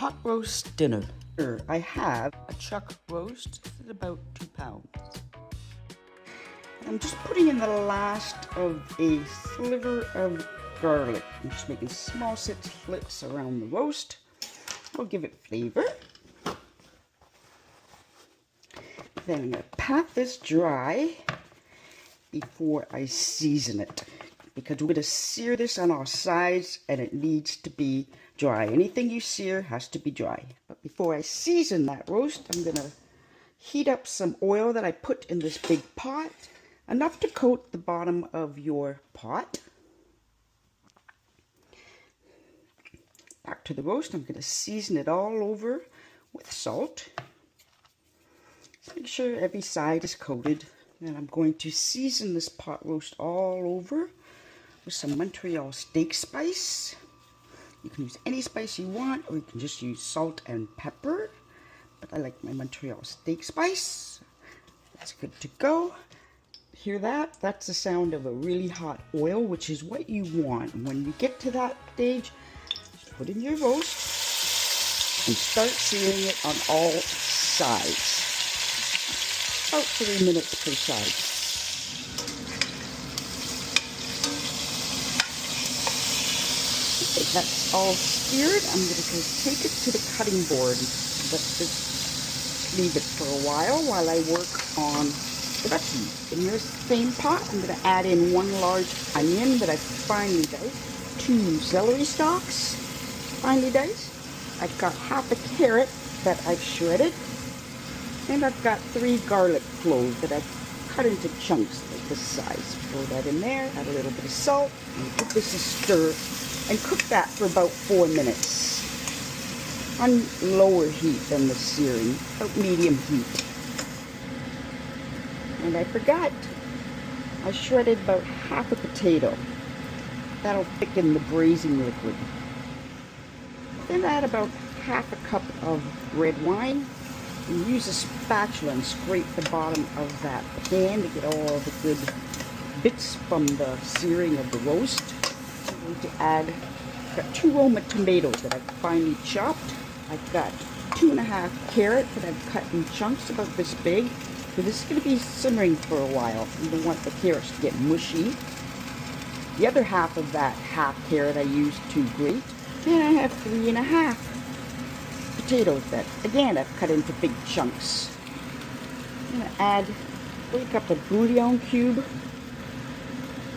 pot roast dinner. Here I have a chuck roast at about 2 pounds. I'm just putting in the last of a sliver of garlic. I'm just making small slits around the roast. I'll give it flavor. Then I'm going to pat this dry before I season it, because we're going to sear this on our sides and it needs to be dry. Anything you sear has to be dry. But before I season that roast, I'm going to heat up some oil that I put in this big pot, enough to coat the bottom of your pot. Back to the roast, I'm going to season it all over with salt. Make sure every side is coated. And I'm going to season this pot roast all over with some Montreal steak spice. You can use any spice you want, or you can just use salt and pepper. But I like my Montreal steak spice. That's good to go. Hear that? That's the sound of a really hot oil, which is what you want. And when you get to that stage, just put in your roast and start searing it on all sides. About 3 minutes per side. Okay, that's all seared. I'm going to take it to the cutting board. Let's just leave it for a while I work on the veggies. In this same pot, I'm going to add in 1 large onion that I've finely diced, 2 celery stalks finely diced. I've got half a carrot that I've shredded. And I've got 3 garlic cloves that I've cut into chunks like this size. Throw that in there, add a little bit of salt, and give this a stir, and cook that for about 4 minutes. On lower heat than the searing, about medium heat. And I forgot, I shredded about half a potato. That'll thicken the braising liquid. Then add about half a cup of red wine. And use a spatula and scrape the bottom of that pan to get all the good bits from the searing of the roast. I'm going to add, I've got 2 Roma tomatoes that I've finely chopped. I've got 2½ carrots that I've cut in chunks about this big. So this is going to be simmering for a while. You don't want the carrots to get mushy. The other half of that half carrot I used to grate. And I have 3½ potatoes that, again, I've cut into big chunks. I'm going to add 3 cups of bouillon cube.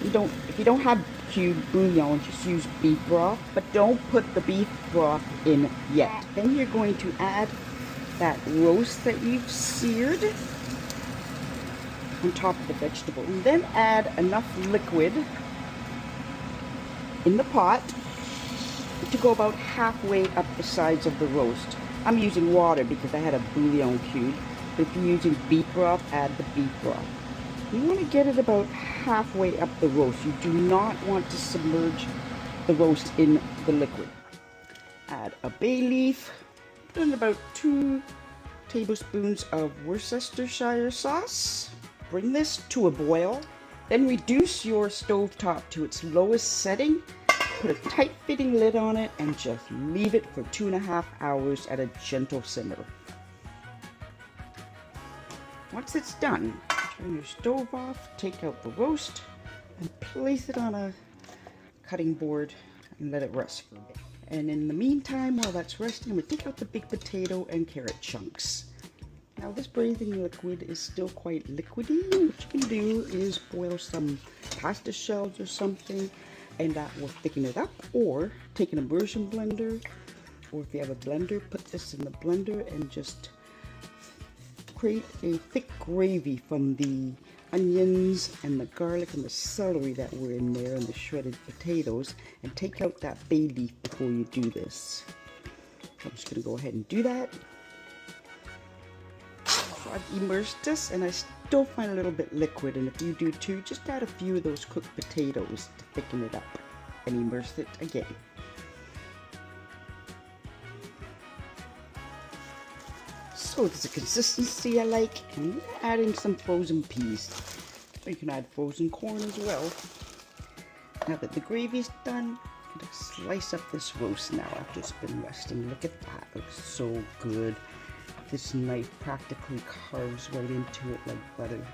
If you don't have cube bouillon, just use beef broth, but don't put the beef broth in yet. Then you're going to add that roast that you've seared on top of the vegetable, and then add enough liquid in the pot to go about halfway up the sides of the roast. I'm using water because I had a bouillon cube, but if you're using beef broth, add the beef broth. You want to get it about halfway up the roast. You do not want to submerge the roast in the liquid. Add a bay leaf, put in about 2 tablespoons of Worcestershire sauce. Bring this to a boil, then reduce your stovetop to its lowest setting. Put a tight-fitting lid on it and just leave it for 2½ hours at a gentle simmer. Once it's done, turn your stove off, take out the roast, and place it on a cutting board and let it rest for a bit. And in the meantime, while that's resting, I'm going to take out the big potato and carrot chunks. Now this braising liquid is still quite liquidy. What you can do is boil some pasta shells or something, and that will thicken it up, or take an immersion blender, or if you have a blender, put this in the blender and just create a thick gravy from the onions and the garlic and the celery that were in there and the shredded potatoes, and take out that bay leaf before you do this. So I'm just going to go ahead and do that. So I've immersed this, and I still find a little bit liquid, and if you do too, just add a few of those cooked potatoes to thicken it up and immerse it again. So it's a consistency I like, and I'm going to add in some frozen peas. So you can add frozen corn as well. Now that the gravy's done, I'm going to slice up this roast now after it's been resting. Look at that, looks so good. This knife practically carves right into it like butter.